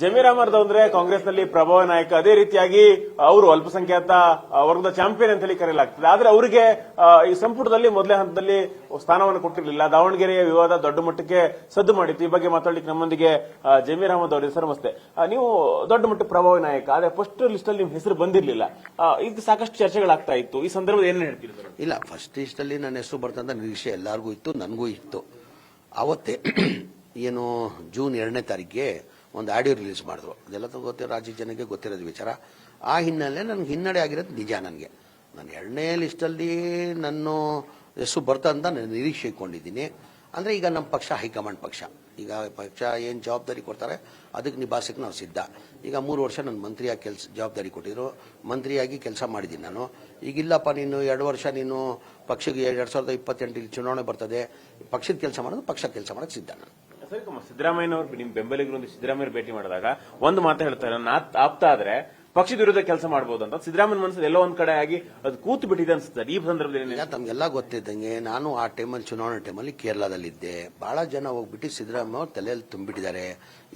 ಜಮೀರ್ ಅಹಮದ್ ಅಂದ್ರೆ ಕಾಂಗ್ರೆಸ್ನಲ್ಲಿ ಪ್ರಭಾವ ನಾಯಕ. ಅದೇ ರೀತಿಯಾಗಿ ಅವರು ಅಲ್ಪಸಂಖ್ಯಾತ ವರ್ಗದ ಚಾಂಪಿಯನ್ ಅಂತ ಹೇಳಿ ಕರೆಯಲಾಗ್ತದೆ. ಆದ್ರೆ ಅವರಿಗೆ ಈ ಸಂಪುಟದಲ್ಲಿ ಮೊದಲೇ ಹಂತದಲ್ಲಿ ಸ್ಥಾನವನ್ನು ಕೊಟ್ಟಿರಲಿಲ್ಲ. ದಾವಣಗೆರೆಯ ವಿವಾದ ದೊಡ್ಡ ಮಟ್ಟಕ್ಕೆ ಸದ್ದು ಮಾಡಿತ್ತು. ಈ ಬಗ್ಗೆ ಮಾತಾಡಲಿಕ್ಕೆ ನಮ್ಮೊಂದಿಗೆ ಜಮೀರ್ ಅಹಮದ್ ಅವರು. ಸರ್ ನಮಸ್ತೆ. ನೀವು ದೊಡ್ಡ ಮಟ್ಟದ ಪ್ರಭಾವ ನಾಯಕ, ಆದ್ರೆ ಫಸ್ಟ್ ಲಿಸ್ಟ್ ಅಲ್ಲಿ ನಿಮ್ಮ ಹೆಸರು ಬಂದಿರಲಿಲ್ಲ. ಇದು ಸಾಕಷ್ಟು ಚರ್ಚೆಗಳಾಗ್ತಾ ಇತ್ತು. ಈ ಸಂದರ್ಭದಲ್ಲಿ ಏನೇನು ಹೇಳ್ತೀರಿ ಸರ್? ಇಲ್ಲ, ಫಸ್ಟ್ ಲಿಸ್ಟ್ ಅಲ್ಲಿ ನನ್ನ ಹೆಸರು ಬರ್ತಂತ ನಿರೀಕ್ಷೆ ಎಲ್ಲರಿಗೂ ಇತ್ತು, ನನಗೂ ಇತ್ತು. ಅವತ್ತೇ ಏನು ಜೂನ್ 2ನೇ ತಾರೀಕಿಗೆ ಒಂದು ಆಡಿಯೋ ರಿಲೀಸ್ ಮಾಡಿದ್ರು. ಅದೆಲ್ಲ ಗೊತ್ತಿರೋ ರಾಜ್ಯ ಜನಕ್ಕೆ ಗೊತ್ತಿರೋದು ವಿಚಾರ. ಆ ಹಿನ್ನೆಲೆ ನನಗೆ ಹಿನ್ನಡೆ ಆಗಿರೋದು ನಿಜ. ನನಗೆ ನಾನು 2ನೇ ಲಿಸ್ಟಲ್ಲಿ ನನ್ನ ಹೆಸರು ಬರ್ತಾ ಅಂತ ನಾನು ನಿರೀಕ್ಷೆ ಇಟ್ಕೊಂಡಿದ್ದೀನಿ. ಅಂದರೆ ಈಗ ನಮ್ಮ ಪಕ್ಷ ಹೈಕಮಾಂಡ್ ಪಕ್ಷ. ಈಗ ಪಕ್ಷ ಏನು ಜವಾಬ್ದಾರಿ ಕೊಡ್ತಾರೆ ಅದಕ್ಕೆ ನಿಭಾಯಿಸಕ್ಕೆ ನಾವು ಸಿದ್ಧ. ಈಗ 3 ವರ್ಷ ನನ್ನ ಮಂತ್ರಿಯಾಗಿ ಜವಾಬ್ದಾರಿ ಕೊಟ್ಟಿದ್ರು, ಮಂತ್ರಿಯಾಗಿ ಕೆಲಸ ಮಾಡಿದ್ದೀನಿ ನಾನು. ಈಗಿಲ್ಲಪ್ಪ ನೀನು 2 ವರ್ಷ ನೀನು ಪಕ್ಷಕ್ಕೆ 2028 ಚುನಾವಣೆ ಬರ್ತದೆ, ಪಕ್ಷದ ಕೆಲಸ ಮಾಡೋದು ಪಕ್ಷ ಕೆಲಸ ಮಾಡೋಕ್ಕೆ ಸಿದ್ಧ ನಾನು. ಸಿದ್ದರಾಮಯ್ಯನವರು ನಿಮ್ಮ ಬೆಂಬಲಿಗರು ಸಿದ್ದರಾಮಯ್ಯ ಭೇಟಿ ಮಾಡಿದಾಗ ಒಂದು ಮಾತು ಹೇಳ್ತಾರೆ, ನಾನು ಆಪ್ತ ಆದ್ರೆ ಪಕ್ಷದ ವಿರುದ್ಧ ಕೆಲಸ ಮಾಡಬಹುದು ಅಂತ. ಸಿದ್ದರಾಮಯ್ಯ ಮನಸ್ಸಲ್ಲಿ ಎಲ್ಲೋ ಒಂದ್ ಕಡೆ ಆಗಿ ಅದು ಕೂತು ಬಿಟ್ಟಿದೆ ಅನ್ಸುತ್ತೆ. ಈ ಸಂದರ್ಭದಲ್ಲಿ ತಮ್ಗೆಲ್ಲ ಗೊತ್ತಿದ್ದಂಗೆ ನಾನು ಆ ಟೈಮಲ್ಲಿ ಚುನಾವಣೆ ಟೈಮಲ್ಲಿ ಕೇರಳದಲ್ಲಿದ್ದೆ. ಬಹಳ ಜನ ಹೋಗ್ಬಿಟ್ಟು ಸಿದ್ದರಾಮಯ್ಯ ಅವ್ರ ತಲೆಯಲ್ಲಿ ತುಂಬಿಟ್ಟಿದ್ದಾರೆ,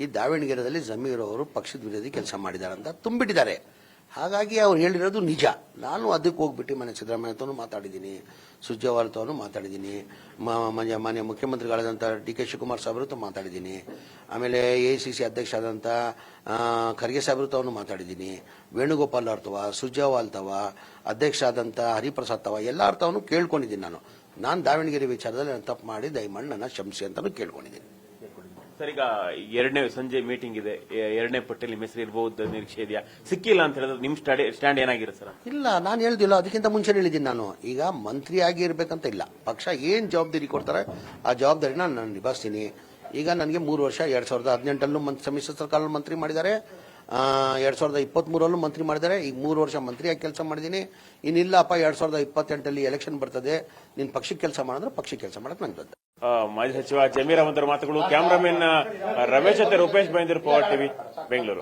ಈ ದಾವಣಗೆರೆಯಲ್ಲಿ ಜಮೀರ್ ಅವರು ಪಕ್ಷದ ವಿರೋಧಿ ಕೆಲಸ ಮಾಡಿದ್ದಾರೆ ಅಂತ ತುಂಬಿಟ್ಟಿದ್ದಾರೆ. ಹಾಗಾಗಿ ಅವ್ರು ಹೇಳಿರೋದು ನಿಜ. ನಾನು ಅದಕ್ಕೆ ಹೋಗ್ಬಿಟ್ಟು ಮನೆ ಸಿದ್ದರಾಮಯ್ಯ ಹತ್ರನೂ ಮಾತಾಡಿದ್ದೀನಿ, ಸುರ್ಜೇವಾಲ ಹತ್ರನೂ ಮಾತಾಡಿದ್ದೀನಿ, ಮಾನ್ಯ ಮುಖ್ಯಮಂತ್ರಿಗಳಾದಂಥ ಡಿ ಕೆ ಶಿವಕುಮಾರ್ ಸಾಹೇಬ್ರ ಹತ್ರ ಮಾತಾಡಿದ್ದೀನಿ, ಆಮೇಲೆ AICC ಅಧ್ಯಕ್ಷ ಆದಂಥ ಖರ್ಗೆ ಸಾಹೇಬ್ರ ಹತ್ರನೂ ಮಾತಾಡಿದ್ದೀನಿ, ವೇಣುಗೋಪಾಲ್ ಅವ್ರ ಸುರ್ಜೇವಾಲ್ ತವ ಅಧ್ಯಕ್ಷ ಆದಂಥ ಹರಿಪ್ರಸಾದ್ ತವ ಎಲ್ಲರ ಹತ್ರನೂ ಕೇಳ್ಕೊಂಡಿದ್ದೀನಿ. ನಾನು ದಾವಣಗೆರೆ ವಿಚಾರದಲ್ಲಿ ನಾನು ತಪ್ಪು ಮಾಡಿ ದಯಮಾಡಿ ನನ್ನ ಕ್ಷಮಿಸಿ ಅಂತಲೂ ಕೇಳ್ಕೊಂಡಿದ್ದೀನಿ. ಸರ್, ಈಗ 2ನೇ ಸಂಜೆ ಮೀಟಿಂಗ್ ಇದೆ, 2ನೇ ಪಟ್ಟಿಯಲ್ಲಿ ನಿಮ್ಮ ಹೆಸರು ಇರಬಹುದು ನಿರೀಕ್ಷೆ ಇದೆಯಾ? ಸಿಕ್ಕಿಲ್ಲ ಅಂತ ಹೇಳಿದ್ರೆ ನಿಮ್ ಸ್ಟ್ಯಾಂಡ್ ಏನಾಗಿರುತ್ತೆ ಸರ್? ಇಲ್ಲ, ನಾನು ಹೇಳ್ದಿಲ್ಲ, ಅದಕ್ಕಿಂತ ಮುಂಚೆ ಹೇಳಿದ್ದೀನಿ. ನಾನು ಈಗ ಮಂತ್ರಿಯಾಗಿ ಇರ್ಬೇಕಂತ ಇಲ್ಲ, ಪಕ್ಷ ಏನ್ ಜವಾಬ್ದಾರಿ ಕೊಡ್ತಾರೆ ಆ ಜವಾಬ್ದಾರಿನ ನಾನು ನಿಭಾಯಿಸ್ತೀನಿ. ಈಗ ನನಗೆ 3 ವರ್ಷ 2018 ಸಮ್ಮಿಶ್ರ ಸರ್ಕಾರದಲ್ಲಿ ಮಂತ್ರಿ ಮಾಡಿದ್ದಾರೆ, 2023 ಮಂತ್ರಿ ಮಾಡಿದ್ದಾರೆ. ಈಗ 3 ವರ್ಷ ಮಂತ್ರಿಯಾಗಿ ಕೆಲಸ ಮಾಡಿದ್ದೀನಿ. ಇನ್ನಿಲ್ಲಪ್ಪ 2028 ಎಲೆಕ್ಷನ್ ಬರ್ತದೆ, ನೀನ್ ಪಕ್ಷಕ್ಕೆ ಕೆಲಸ ಮಾಡಿದ್ರೆ ಪಕ್ಷಕ್ಕೆ ಕೆಲಸ ಮಾಡಕ್ ನಂಗೆ ಬರ್ತದೆ. ಮಾಜಿ ಸಚಿವ ಜಮೀರ್ ಅಹಮದ್ ಅವರ ಮಾತುಗಳು. ಕ್ಯಾಮರಾಮನ್ ರಮೇಶ್ ಜೊತೆ ರೂಪೇಶ್ ಬೈಂದೂರು, ಪವರ್ ಟಿವಿ, ಬೆಂಗಳೂರು.